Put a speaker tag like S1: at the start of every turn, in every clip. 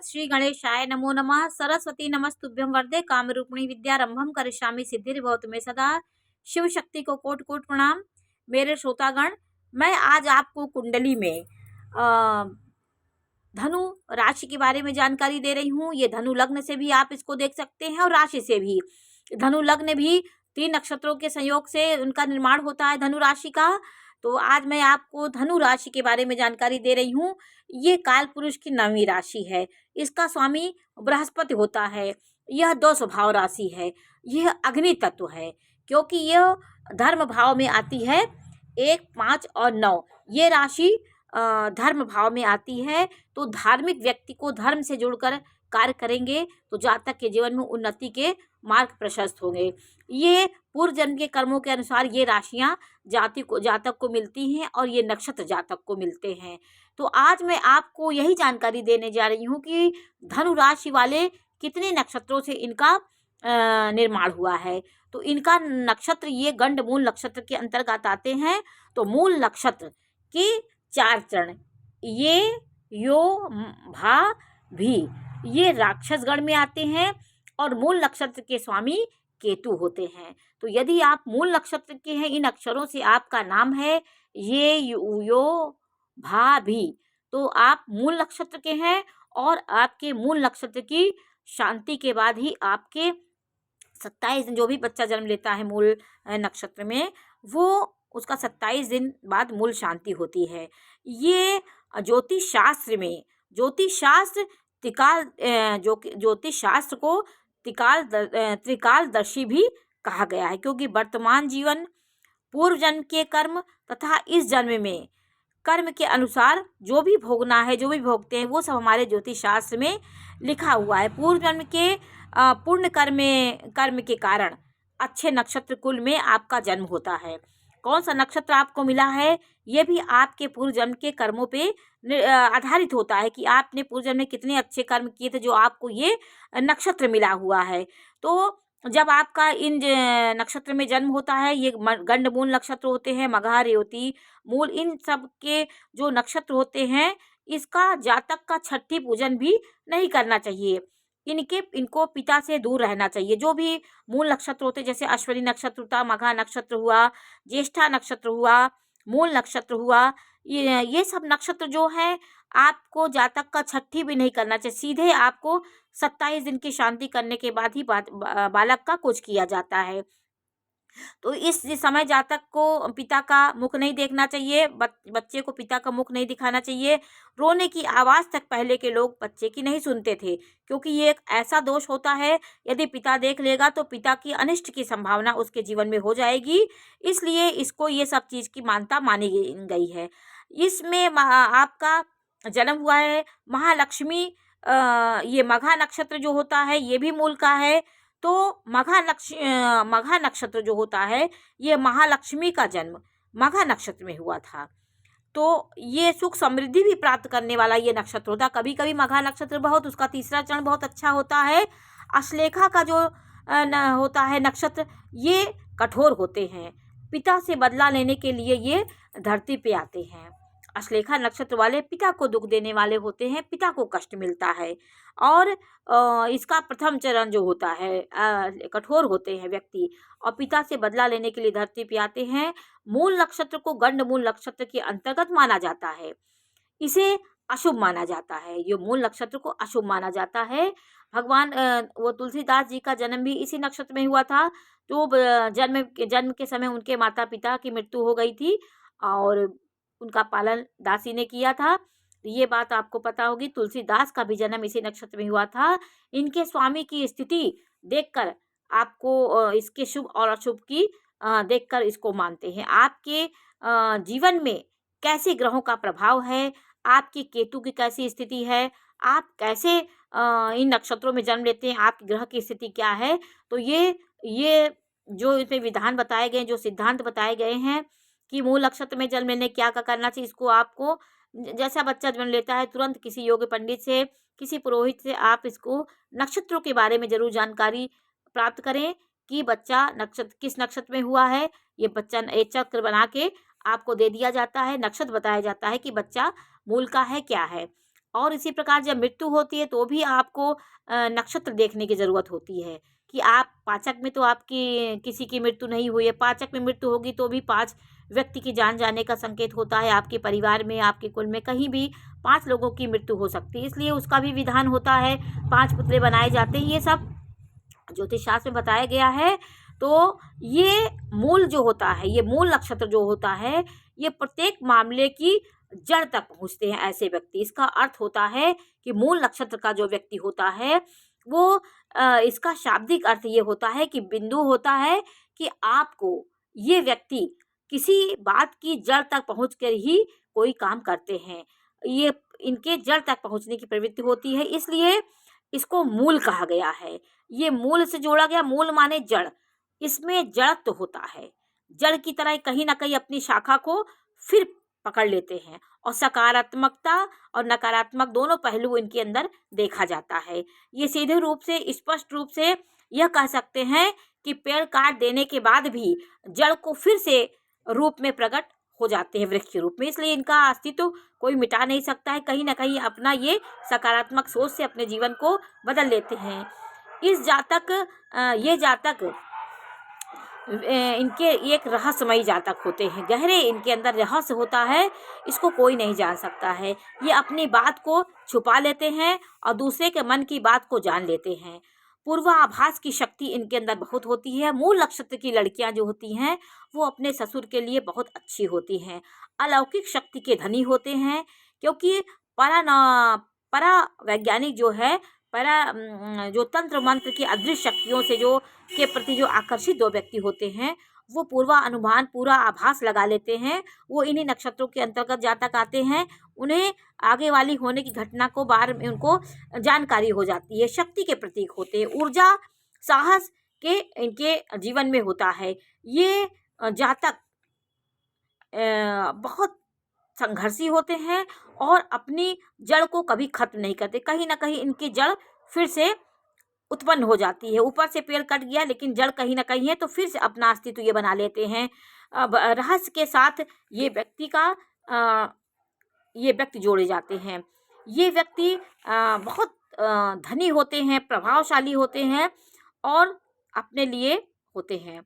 S1: श्री गणेशाय नमो नमः। सरस्वती नमस्तुभ्यं वरदे कामरूपिणी विद्यारंभम करिष्यामि सिद्धिर्भवतु मे सदा। शिव शक्ति को कोटि कोटि प्रणाम। मेरे श्रोतागण, मैं आज आपको कुंडली में धनु राशि के बारे में जानकारी दे रही हूँ। ये धनु लग्न से भी आप इसको देख सकते हैं और राशि से भी। धनु लग्न भी 3 नक्षत्रों के संयोग से उनका निर्माण होता है धनु राशि का। तो आज मैं आपको धनु राशि के बारे में जानकारी दे रही हूँ। ये काल पुरुष की 9वीं राशि है। इसका स्वामी बृहस्पति होता है। यह 2 स्वभाव राशि है। यह अग्नि तत्व है क्योंकि यह धर्म भाव में आती है। 1, 5 और 9 ये राशि धर्म भाव में आती है। तो धार्मिक व्यक्ति को धर्म से जुड़कर कार्य करेंगे तो जातक के जीवन में उन्नति के मार्ग प्रशस्त होंगे। ये पूर्व जन्म के कर्मों के अनुसार ये राशियां जातक को मिलती हैं और ये नक्षत्र जातक को मिलते हैं। तो आज मैं आपको यही जानकारी देने जा रही हूँ कि धनु राशि वाले कितने नक्षत्रों से इनका निर्माण हुआ है। तो इनका नक्षत्र ये गंड मूल नक्षत्र के अंतर्गत आते हैं। तो मूल नक्षत्र के 4 चरण ये यो भा भी ये राक्षस गण में आते हैं और मूल नक्षत्र के स्वामी केतु होते हैं। तो यदि आप मूल नक्षत्र के हैं, इन अक्षरों से आपका नाम है ये यो भा भी, तो आप मूल नक्षत्र के हैं और आपके मूल नक्षत्र की शांति के बाद ही आपके 27 दिन जो भी बच्चा जन्म लेता है मूल नक्षत्र में, वो उसका 27 दिन बाद मूल शांति होती है। ये ज्योतिष शास्त्र में ज्योतिष शास्त्र को त्रिकालदर्शी भी कहा गया है क्योंकि वर्तमान जीवन, पूर्व जन्म के कर्म तथा इस जन्म में कर्म के अनुसार जो भी भोगना है, जो भी भोगते हैं, वो सब हमारे ज्योतिष शास्त्र में लिखा हुआ है। पूर्व जन्म के पुण्य कर्म के कारण अच्छे नक्षत्र कुल में आपका जन्म होता है। कौन सा नक्षत्र आपको मिला है ये भी आपके पूर्व जन्म के कर्मों पे आधारित होता है कि आपने पूर्व जन्म में कितने अच्छे कर्म किए थे जो आपको ये नक्षत्र मिला हुआ है। तो जब आपका इन नक्षत्र में जन्म होता है, ये गंड मूल नक्षत्र होते हैं, मघा रेवती मूल, इन सब के जो नक्षत्र होते हैं, इसका जातक का छठी पूजन भी नहीं करना चाहिए। इनको पिता से दूर रहना चाहिए। जो भी मूल नक्षत्र होते जैसे अश्विनी नक्षत्र हुआ, मघा नक्षत्र हुआ, ज्येष्ठा नक्षत्र हुआ, मूल नक्षत्र हुआ, ये सब नक्षत्र जो है आपको जातक का छठी भी नहीं करना चाहिए। सीधे आपको 27 दिन की शांति करने के बाद ही बालक का कुछ किया जाता है। तो इस समय जातक को पिता का मुख नहीं देखना चाहिए, बच्चे को पिता का मुख नहीं दिखाना चाहिए। रोने की आवाज़ तक पहले के लोग बच्चे की नहीं सुनते थे क्योंकि ये एक ऐसा दोष होता है, यदि पिता देख लेगा तो पिता की अनिष्ट की संभावना उसके जीवन में हो जाएगी। इसलिए इसको ये सब चीज़ की मान्यता मानी गई है। इसमें आपका जन्म हुआ है महालक्ष्मी, ये मघा नक्षत्र जो होता है ये भी मूल का है। तो मघा नक्षत्र जो होता है ये महालक्ष्मी का जन्म मघा नक्षत्र में हुआ था। तो ये सुख समृद्धि भी प्राप्त करने वाला ये नक्षत्र होता है। कभी कभी मघा नक्षत्र उसका 3रा चरण बहुत अच्छा होता है। अश्लेखा का जो होता है नक्षत्र, ये कठोर होते हैं, पिता से बदला लेने के लिए ये धरती पे आते हैं। अश्लेखा नक्षत्र वाले पिता को दुख देने वाले होते हैं, पिता को कष्ट मिलता है। और इसका प्रथम चरण जो होता है, कठोर होते हैं व्यक्ति और पिता से बदला लेने के लिए धरती पे आते हैं। मूल नक्षत्र को गंड मूल नक्षत्र के अंतर्गत माना जाता है, इसे अशुभ माना जाता है। ये मूल नक्षत्र को अशुभ माना जाता है। भगवान वो तुलसीदास जी का जन्म भी इसी नक्षत्र में हुआ था। तो जन्म के समय उनके माता पिता की मृत्यु हो गई थी और उनका पालन दासी ने किया था। ये बात आपको पता होगी। तुलसीदास का भी जन्म इसी नक्षत्र में हुआ था। इनके स्वामी की स्थिति देखकर आपको इसके शुभ और अशुभ की देखकर इसको मानते हैं। आपके जीवन में कैसे ग्रहों का प्रभाव है, आपकी केतु की कैसी स्थिति है, आप कैसे इन नक्षत्रों में जन्म लेते हैं, आपके ग्रह की स्थिति क्या है, तो ये जो इसमें विधान बताए गए, जो सिद्धांत बताए गए हैं कि मूल नक्षत्र में जन्म लेने क्या करना चाहिए, इसको आपको जैसा बच्चा जन्म लेता है तुरंत किसी योग्य पंडित से, किसी पुरोहित से आप इसको नक्षत्रों के बारे में जरूर जानकारी प्राप्त करें कि बच्चा किस नक्षत्र में हुआ है। ये बच्चा एक चक्र बना के आपको दे दिया जाता है, नक्षत्र बताया जाता है कि बच्चा मूल का है क्या है। और इसी प्रकार जब मृत्यु होती है तो भी आपको नक्षत्र देखने की ज़रूरत होती है कि आप पाचक में तो आपकी किसी की मृत्यु नहीं हुई है, पाचक में मृत्यु होगी तो भी 5 व्यक्ति की जान जाने का संकेत होता है। आपके परिवार में, आपके कुल में कहीं भी 5 लोगों की मृत्यु हो सकती है, इसलिए उसका भी विधान होता है, 5 पुतले बनाए जाते हैं। ये सब ज्योतिष शास्त्र में बताया गया है। तो ये मूल जो होता है, ये मूल नक्षत्र जो होता है, ये प्रत्येक मामले की जड़ तक पहुँचते हैं ऐसे व्यक्ति। इसका अर्थ होता है कि मूल नक्षत्र का जो व्यक्ति होता है वो इसका शाब्दिक अर्थ ये होता है कि बिंदु होता है कि आपको ये व्यक्ति किसी बात की जड़ तक पहुँच कर ही कोई काम करते हैं। ये इनके जड़ तक पहुँचने की प्रवृत्ति होती है, इसलिए इसको मूल कहा गया है। ये मूल से जोड़ा गया, मूल माने जड़, इसमें जड़त्व होता है। जड़ की तरह कहीं न कहीं अपनी शाखा को फिर पकड़ लेते हैं और सकारात्मकता और नकारात्मक दोनों पहलू इनके अंदर देखा जाता है। ये सीधे रूप से, स्पष्ट रूप से यह कह सकते हैं कि पेड़ काट देने के बाद भी जड़ को फिर से रूप में प्रकट हो जाते हैं, वृक्ष के रूप में, इसलिए इनका अस्तित्व कोई मिटा नहीं सकता है। कहीं न कहीं अपना ये सकारात्मक सोच से अपने जीवन को बदल लेते हैं। इस जातक ये जातक इनके एक रहस्यमयी जातक होते हैं, गहरे इनके अंदर रहस्य होता है, इसको कोई नहीं जान सकता है। ये अपनी बात को छुपा लेते हैं और दूसरे के मन की बात को जान लेते हैं। पूर्वाभास की शक्ति इनके अंदर बहुत होती है। मूल नक्षत्र की लड़कियां जो होती हैं वो अपने ससुर के लिए बहुत अच्छी होती हैं, अलौकिक शक्ति के धनी होते हैं, क्योंकि परा वैज्ञानिक जो है, जो तंत्र मंत्र की अदृश्य शक्तियों से जो के प्रति जो आकर्षित 2 व्यक्ति होते हैं, वो पूर्वानुमान, पूरा आभास लगा लेते हैं। वो इन्हीं नक्षत्रों के अंतर्गत जातक आते हैं। उन्हें आगे वाली होने की घटना को बारे में उनको जानकारी हो जाती है। शक्ति के प्रतीक होते हैं, ऊर्जा, साहस के इनके जीवन में होता है। ये जातक बहुत संघर्षी होते हैं और अपनी जड़ को कभी खत्म नहीं करते। कहीं न कहीं इनकी जड़ फिर से उत्पन्न हो जाती है। ऊपर से पेड़ कट गया लेकिन जड़ कहीं न कहीं है, तो फिर से अपना अस्तित्व ये बना लेते हैं। अब रहस्य के साथ ये व्यक्ति जोड़े जाते हैं। ये व्यक्ति बहुत धनी होते हैं, प्रभावशाली होते हैं और अपने लिए होते हैं।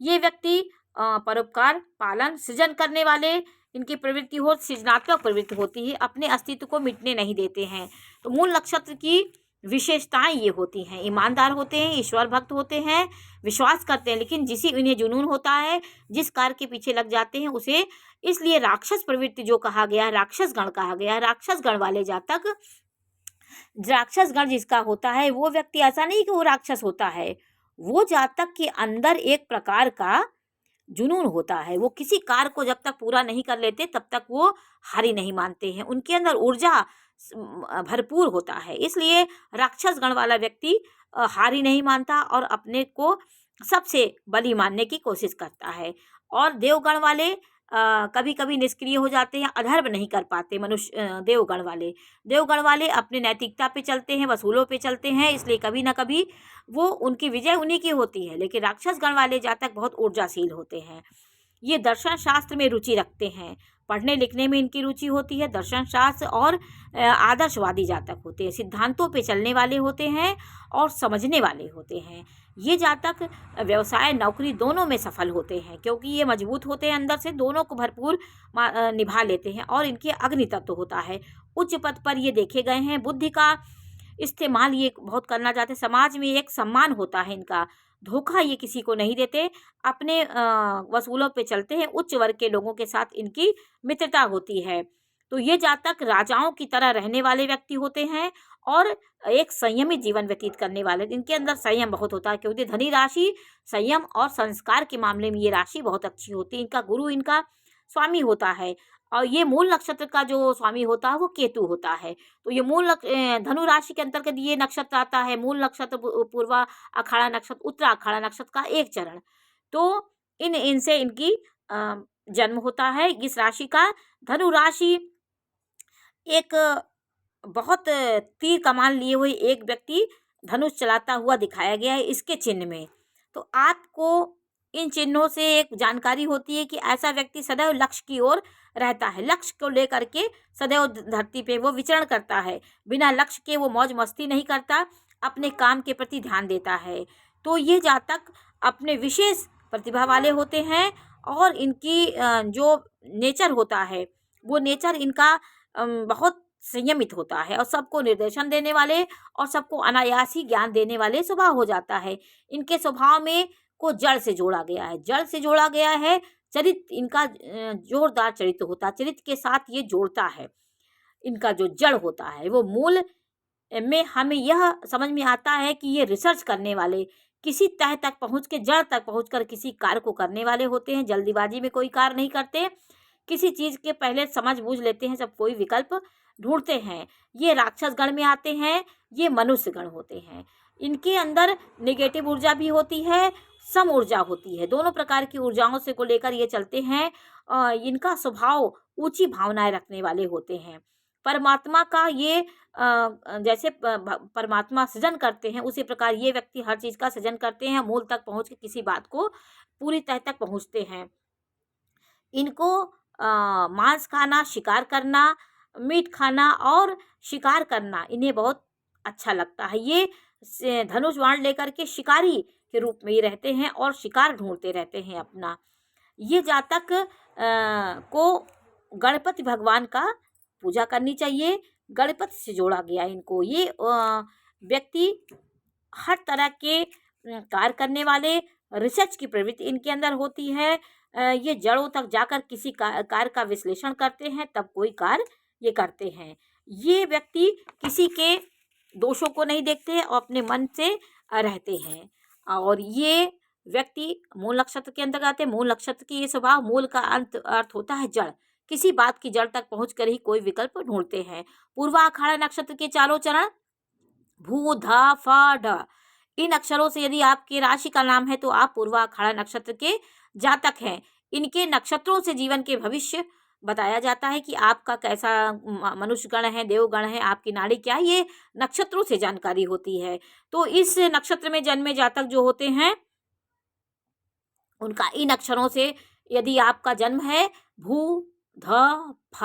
S1: ये व्यक्ति परोपकार, पालन, सृजन करने वाले इनकी प्रवृत्ति हो, सृजनात्मक प्रवृत्ति होती है, अपने अस्तित्व को मिटने नहीं देते हैं। तो मूल नक्षत्र की विशेषताएं ये होती हैं, ईमानदार होते हैं, ईश्वर भक्त होते हैं, विश्वास करते हैं, लेकिन जिसे इन्हें जुनून होता है, जिस कार्य के पीछे लग जाते हैं उसे इसलिए राक्षस प्रवृत्ति जो कहा गया है, राक्षस गण कहा गया है। राक्षस गण वाले जातक, राक्षस गण जिसका होता है वो व्यक्ति ऐसा नहीं कि वो राक्षस होता है, वो जातक के अंदर एक प्रकार का जुनून होता है। वो किसी कार्य को जब तक पूरा नहीं कर लेते तब तक वो हारि नहीं मानते हैं। उनके अंदर ऊर्जा भरपूर होता है, इसलिए राक्षस गण वाला व्यक्ति हारि नहीं मानता और अपने को सबसे बली मानने की कोशिश करता है। और देवगण वाले कभी कभी निष्क्रिय हो जाते हैं, अधर्म नहीं कर पाते। देवगण वाले अपने नैतिकता पे चलते हैं, वसूलों पे चलते हैं, इसलिए कभी ना कभी वो उनकी विजय उन्हीं की होती है। लेकिन राक्षस गण वाले जातक बहुत ऊर्जाशील होते हैं। ये दर्शन शास्त्र में रुचि रखते हैं, पढ़ने लिखने में इनकी रुचि होती है। दर्शन शास्त्र और आदर्शवादी जातक होते हैं, सिद्धांतों पे चलने वाले होते हैं और समझने वाले होते हैं। ये जातक व्यवसाय, नौकरी दोनों में सफल होते हैं, क्योंकि ये मजबूत होते हैं अंदर से, दोनों को भरपूर निभा लेते हैं और इनके अग्नि तत्व होता है। उच्च पद पर ये देखे गए हैं, बुद्धि का इस्तेमाल ये बहुत करना चाहते हैं। समाज में एक सम्मान होता है इनका, धोखा ये किसी को नहीं देते, अपने वसूलों पे चलते हैं। उच्च वर्ग के लोगों के साथ इनकी मित्रता होती है। तो ये जातक राजाओं की तरह रहने वाले व्यक्ति होते हैं और एक संयमित जीवन व्यतीत करने वाले। इनके अंदर संयम बहुत होता है, क्योंकि धनी राशि, संयम और संस्कार के मामले में ये राशि बहुत अच्छी होती है। इनका गुरु इनका स्वामी होता है और ये मूल नक्षत्र का जो स्वामी होता है वो केतु होता है। तो ये धनु राशि के अंतर्गत ये नक्षत्र आता है। मूल नक्षत्र, पूर्वा अखाड़ा नक्षत्र, उत्तरा अखाड़ा नक्षत्र का एक चरण। तो इनसे इनकी जन्म होता है। इस राशि का, धनु राशि एक बहुत तीर कमान लिए हुए एक व्यक्ति धनुष चलाता हुआ दिखाया गया है इसके चिन्ह में। तो आपको इन चिन्हों से एक जानकारी होती है कि ऐसा व्यक्ति सदैव लक्ष्य की ओर रहता है, लक्ष्य को लेकर के सदैव धरती पे वो विचरण करता है, बिना लक्ष्य के वो मौज मस्ती नहीं करता, अपने काम के प्रति ध्यान देता है। तो ये जातक अपने विशेष प्रतिभा वाले होते हैं और इनकी जो नेचर होता है वो नेचर इनका बहुत संयमित होता है और सबको निर्देशन देने वाले और सबको अनायास ही ज्ञान देने वाले स्वभाव हो जाता है। इनके स्वभाव में को जड़ से जोड़ा गया है, जड़ से जोड़ा गया है। चरित्र इनका जोरदार चरित्र होता है, चरित्र के साथ ये जोड़ता है। इनका जो जड़ होता है वो मूल में हमें यह समझ में आता है कि ये रिसर्च करने वाले, किसी तह तक पहुँच के जड़ तक पहुँच कर किसी कार्य को करने वाले होते हैं। जल्दीबाजी में कोई कार्य नहीं करते, किसी चीज़ के पहले समझ बूझ लेते हैं, सब कोई विकल्प ढूंढते हैं। ये राक्षस गण में आते हैं, ये मनुष्य गण होते हैं। इनके अंदर नेगेटिव ऊर्जा भी होती है, सम ऊर्जा होती है, दोनों प्रकार की ऊर्जाओं से को लेकर ये चलते हैं। इनका स्वभाव ऊंची भावनाएं रखने वाले होते हैं। परमात्मा का ये जैसे परमात्मा सृजन करते हैं उसी प्रकार ये व्यक्ति हर चीज़ का सृजन करते हैं, मूल तक पहुँच के किसी बात को पूरी तह तक पहुँचते हैं। इनको मांस खाना, शिकार करना, मीट खाना और शिकार करना इन्हें बहुत अच्छा लगता है। ये धनुष बाण लेकर के शिकारी के रूप में ये रहते हैं और शिकार ढूंढते रहते हैं अपना। ये जातक को गणपति भगवान का पूजा करनी चाहिए, गणपति से जोड़ा गया इनको। ये व्यक्ति हर तरह के कार्य करने वाले, रिसर्च की प्रवृत्ति इनके अंदर होती है। ये जड़ों तक जाकर किसी कार्य का विश्लेषण करते हैं, तब कोई कार्य ये करते हैं। ये व्यक्ति किसी के दोषों को नहीं देखते और अपने मन से रहते हैं। और ये व्यक्ति मूल नक्षत्र के अंतर्गत आते हैं। मूल नक्षत्र की ये स्वभाव, मूल का अर्थ होता है जड़, किसी बात की जड़ तक पहुंचकर ही कोई विकल्प ढूंढते हैं। पूर्वाषाढ़ नक्षत्र के चारों चरण भू ध फ ढ, इन अक्षरों से यदि आपके राशि का नाम है तो आप पूर्वाषाढ़ नक्षत्र के जातक हैं। इनके नक्षत्रों से जीवन के भविष्य बताया जाता है कि आपका कैसा मनुष्य गण है, देवगण है, आपकी नाड़ी क्या है, ये नक्षत्रों से जानकारी होती है। तो इस नक्षत्र में जन्मे जातक जो होते हैं उनका इन अक्षरों से, यदि आपका जन्म है भू ध फ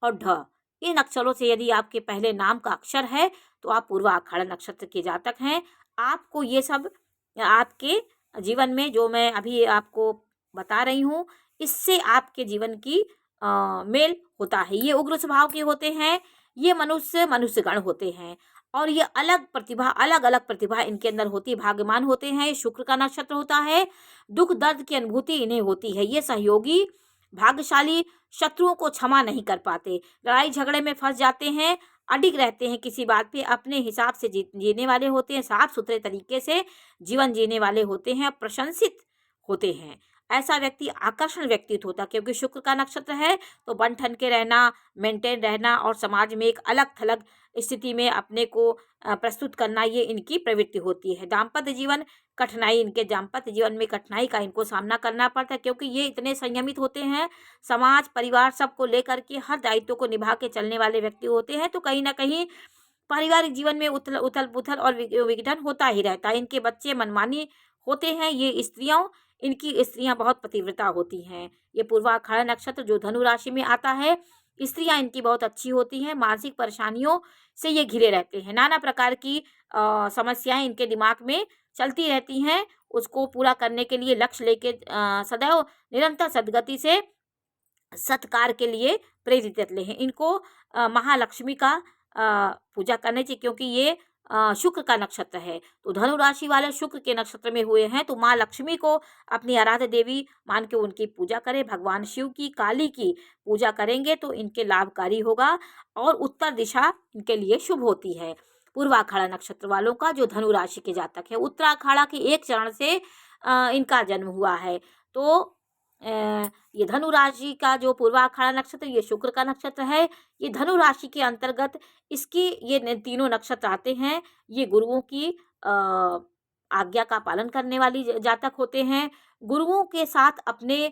S1: और ढ, इन अक्षरों से यदि आपके पहले नाम का अक्षर है तो आप पूर्वाषाढ़ नक्षत्र के जातक हैं। आपको ये सब आपके जीवन में जो मैं अभी आपको बता रही हूँ इससे आपके जीवन की मेल होता है। ये उग्र स्वभाव के होते हैं, ये मनुष्य गण होते हैं और ये अलग अलग प्रतिभा इनके अंदर होती है। भाग्यवान होते हैं, शुक्र का नक्षत्र होता है, दुख दर्द की अनुभूति इन्हें होती है। ये सहयोगी, भाग्यशाली, शत्रुओं को क्षमा नहीं कर पाते, लड़ाई झगड़े में फंस जाते हैं, अडिग रहते हैं किसी बात पे, अपने हिसाब से जीने वाले होते हैं, साफ सुथरे तरीके से जीवन जीने वाले होते हैं, प्रशंसित होते हैं। ऐसा व्यक्ति आकर्षण व्यक्तित्व होता है क्योंकि शुक्र का नक्षत्र है तो बन ठन के रहना, मेंटेन रहना और समाज में एक अलग थलग स्थिति में अपने को प्रस्तुत करना, ये इनकी प्रवृत्ति होती है। दाम्पत्य जीवन कठिनाई, इनके दाम्पत्य जीवन में कठिनाई का इनको सामना करना पड़ता है क्योंकि ये इतने संयमित होते हैं, समाज परिवार सबको लेकर के हर दायित्व को निभा के चलने वाले व्यक्ति होते हैं। तो कहीं ना कहीं पारिवारिक जीवन में उथल पुथल और विघटन होता ही रहता है। इनके बच्चे मनमानी होते हैं। ये इनकी स्त्रियां बहुत पतिव्रता होती हैं। ये पूर्वाषाढ़ नक्षत्र जो धनु राशि में आता है, स्त्रियां इनकी बहुत अच्छी होती हैं, मानसिक परेशानियों से ये घिरे रहते हैं। नाना प्रकार की समस्याएं इनके दिमाग में चलती रहती हैं, उसको पूरा करने के लिए लक्ष्य लेके सदैव निरंतर सद्गति से सत्कार के लिए प्रेरित रहते हैं। इनको महालक्ष्मी का पूजा करनी चाहिए क्योंकि ये शुक्र का नक्षत्र है। तो धनु राशि वाले शुक्र के नक्षत्र में हुए हैं तो माँ लक्ष्मी को अपनी आराध्य देवी मान के उनकी पूजा करें। भगवान शिव की, काली की पूजा करेंगे तो इनके लाभकारी होगा और उत्तर दिशा इनके लिए शुभ होती है। पूर्वाषाढ़ नक्षत्र वालों का जो धनु राशि के जातक है, उत्तराषाढ़ के एक चरण से इनका जन्म हुआ है। तो ये धनु राशि का जो पूर्वाषाढ़ नक्षत्र, ये शुक्र का नक्षत्र है। ये धनु राशि के अंतर्गत इसकी ये तीनों नक्षत्र आते हैं। ये गुरुओं की आज्ञा का पालन करने वाली जातक होते हैं। गुरुओं के साथ अपने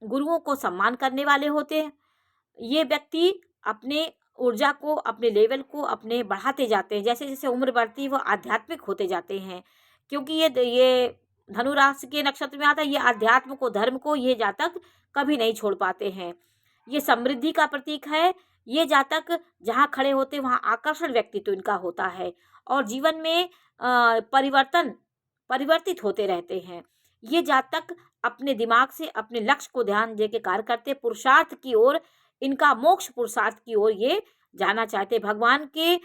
S1: गुरुओं को सम्मान करने वाले होते हैं। ये व्यक्ति अपने ऊर्जा को, अपने लेवल को अपने बढ़ाते जाते हैं। जैसे जैसे उम्र बढ़ती है वो आध्यात्मिक होते जाते हैं क्योंकि ये धनु राशि के नक्षत्र में आता है, ये अध्यात्म को, धर्म को ये जातक कभी नहीं छोड़ पाते हैं। ये समृद्धि का प्रतीक है। ये जातक जहाँ खड़े होते वहाँ आकर्षण व्यक्तित्व इनका होता है और जीवन में परिवर्तित होते रहते हैं। ये जातक अपने दिमाग से अपने लक्ष्य को ध्यान दे के कार्य करते, पुरुषार्थ की ओर, इनका मोक्ष पुरुषार्थ की ओर ये जाना चाहते। भगवान के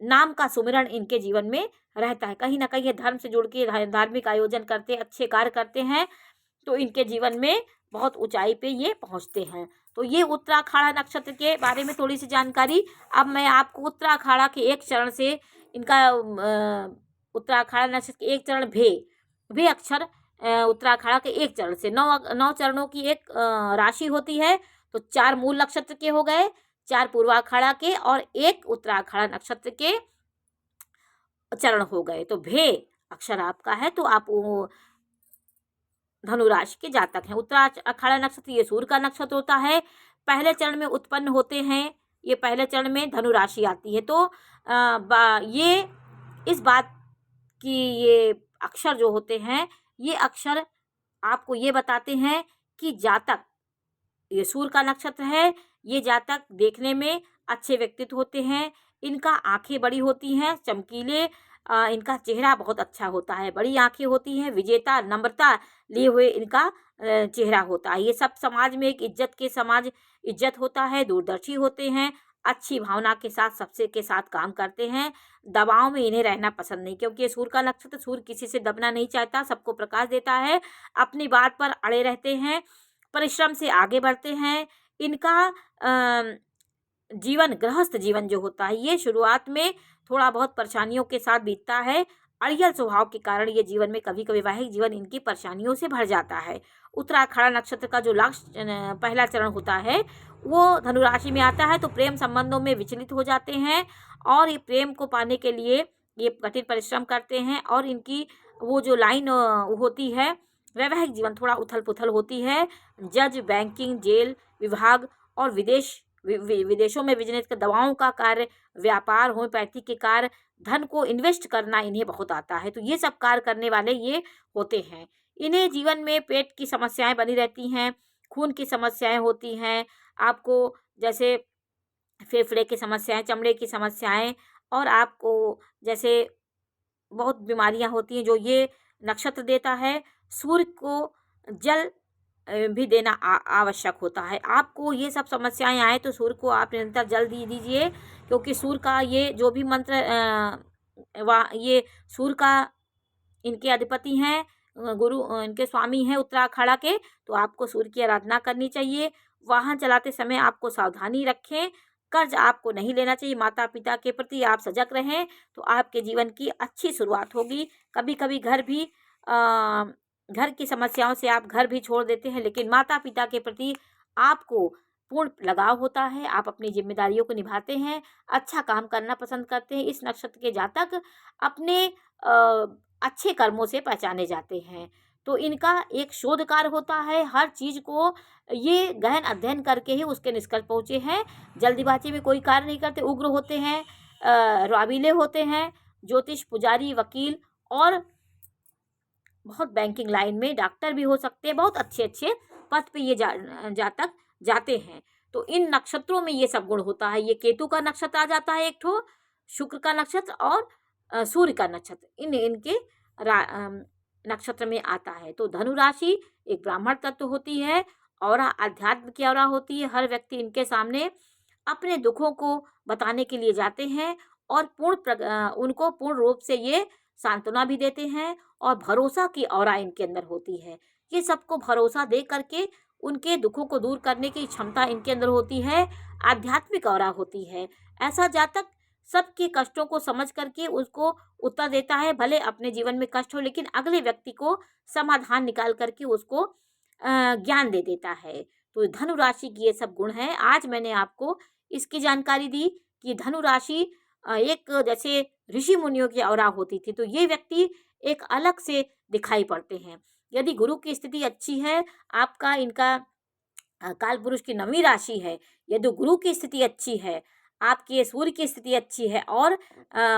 S1: नाम का सुमिरन इनके जीवन में रहता है। कहीं ना कहीं ये धर्म से जुड़ के धार्मिक आयोजन करते, अच्छे कार्य करते हैं, तो इनके जीवन में बहुत ऊंचाई पे ये पहुंचते हैं। तो ये उत्तराखाड़ा नक्षत्र के बारे में थोड़ी सी जानकारी। अब मैं आपको उत्तराखाड़ा के एक चरण से इनका उत्तराखाड़ा नक्षत्र के एक चरण भे अक्षर उत्तराखाड़ा के एक चरण से 9 चरणों की एक राशि होती है। तो 4 मूल नक्षत्र के हो गए, 4 पूर्वाखाड़ा के और 1 उत्तराखाड़ा नक्षत्र के चरण हो गए। तो भे अक्षर आपका है, तो आप धनु राशि के जातक हैं। उत्तराखाड़ा नक्षत्र ये सूर्य का नक्षत्र होता है, पहले चरण में उत्पन्न होते हैं। ये पहले चरण में धनु राशि आती है। तो ये इस बात की, ये अक्षर जो होते हैं, ये अक्षर आपको ये बताते हैं कि जातक, ये सूर्य का नक्षत्र है, ये जातक देखने में अच्छे व्यक्तित्व होते हैं। इनका आंखें बड़ी होती हैं, चमकीले, इनका चेहरा बहुत अच्छा होता है, बड़ी आंखें होती हैं, विजेता, नम्रता लिए हुए इनका चेहरा होता है। ये सब समाज में एक इज्जत होता है, दूरदर्शी होते हैं, अच्छी भावना के साथ सबसे के साथ काम करते हैं। दबाव में इन्हें रहना पसंद नहीं, क्योंकि ये सूर्य का नक्षत्र, सूर्य किसी से दबना नहीं चाहता, सबको प्रकाश देता है, अपनी बात पर अड़े रहते हैं, परिश्रम से आगे बढ़ते हैं। इनका जीवन, गृहस्थ जीवन जो होता है, ये शुरुआत में थोड़ा बहुत परेशानियों के साथ बीतता है। अड़ियल स्वभाव के कारण ये जीवन में कभी कभी वैवाहिक जीवन इनकी परेशानियों से भर जाता है। उत्तराखाड़ा नक्षत्र का जो पहला चरण होता है वो धनुराशि में आता है। तो प्रेम संबंधों में विचलित हो जाते हैं और ये प्रेम को पाने के लिए ये कठिन परिश्रम करते हैं। और इनकी वो जो लाइन होती है, वैवाहिक जीवन थोड़ा उथल पुथल होती है। जज, बैंकिंग, जेल विभाग और विदेशों में बिजनेस का, दवाओं का कार्य, व्यापार, होम्योपैथी के कार्य, धन को इन्वेस्ट करना इन्हें बहुत आता है। तो ये सब कार्य करने वाले ये होते हैं। इन्हें जीवन में पेट की समस्याएं बनी रहती हैं, खून की समस्याएं होती हैं, आपको जैसे फेफड़े की समस्याएं, चमड़े की समस्याएं, और आपको जैसे बहुत बीमारियां होती हैं जो ये नक्षत्र देता है। सूर्य को जल भी देना आवश्यक होता है। आपको ये सब समस्याएं आए तो सूर्य को आप निरंतर जल दीजिए, क्योंकि सूर्य का ये जो भी मंत्र ये सूर्य का इनके अधिपति हैं, गुरु इनके स्वामी हैं उत्तराखाड़ा के। तो आपको सूर्य की आराधना करनी चाहिए। वाहन चलाते समय आपको सावधानी रखें, कर्ज आपको नहीं लेना चाहिए। माता पिता के प्रति आप सजग रहें तो आपके जीवन की अच्छी शुरुआत होगी। कभी कभी घर की समस्याओं से आप घर भी छोड़ देते हैं, लेकिन माता पिता के प्रति आपको पूर्ण लगाव होता है, आप अपनी जिम्मेदारियों को निभाते हैं, अच्छा काम करना पसंद करते हैं। इस नक्षत्र के जातक अपने अच्छे कर्मों से पहचाने जाते हैं। तो इनका एक शोध कार्य होता है, हर चीज़ को ये गहन अध्ययन करके ही उसके निष्कर्ष पहुँचे हैं। जल्दीबाजी में कोई कार्य नहीं करते, उग्र होते हैं, राबीले होते हैं, ज्योतिष, पुजारी, वकील और बहुत बैंकिंग लाइन में डॉक्टर भी हो सकते हैं। बहुत अच्छे अच्छे पद पे ये जातक जाते हैं। तो इन नक्षत्रों में ये सब गुण होता है। ये केतु का नक्षत्र आ जाता है एक ठो, शुक्र का नक्षत्र और सूर्य का नक्षत्र इनके नक्षत्र में आता है। तो धनु राशि एक ब्राह्मण तत्व होती है और अध्यात्म की औरा होती है। हर व्यक्ति इनके सामने अपने दुखों को बताने के लिए जाते हैं और उनको पूर्ण रूप से ये सांत्वना भी देते हैं और भरोसा की औरा इनके अंदर होती है। ये सबको भरोसा दे करके उनके दुखों को दूर करने की क्षमता इनके अंदर होती है, आध्यात्मिक औरा होती है। ऐसा जातक सबके कष्टों को समझ करके उसको उत्तर देता है, भले अपने जीवन में कष्ट हो लेकिन अगले व्यक्ति को समाधान निकाल करके उसको ज्ञान दे देता है। तो धनु राशि की ये सब गुण हैं। आज मैंने आपको इसकी जानकारी दी कि धनु राशि एक जैसे ऋषि मुनियों की औरा होती थी, तो ये व्यक्ति एक अलग से दिखाई पड़ते हैं। यदि गुरु की स्थिति अच्छी है, आपका इनका काल पुरुष की 9वीं राशि है, यदि गुरु की स्थिति अच्छी है, आपकी सूर्य की स्थिति अच्छी है और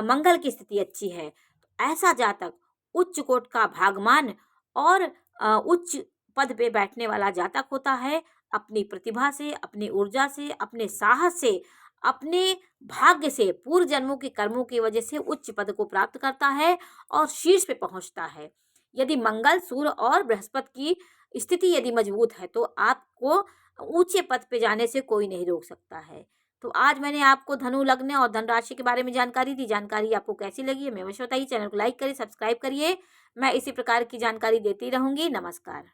S1: मंगल की स्थिति अच्छी है, तो ऐसा जातक उच्च कोट का भागमान और उच्च पद पे बैठने वाला जातक होता है, अपनी प्रतिभा से, अपनी ऊर्जा से, अपने साहस से, अपने भाग्य से, पूर्व जन्मों के कर्मों की वजह से उच्च पद को प्राप्त करता है और शीर्ष पे पहुंचता है। यदि मंगल, सूर्य और बृहस्पति की स्थिति यदि मजबूत है तो आपको ऊंचे पद पे जाने से कोई नहीं रोक सकता है। तो आज मैंने आपको धनु लग्न और धनराशि के बारे में जानकारी दी। जानकारी आपको कैसी लगी है हमें अवश्य बताइए। चैनल को लाइक करिए, सब्सक्राइब करिए। मैं इसी प्रकार की जानकारी देती रहूंगी। नमस्कार।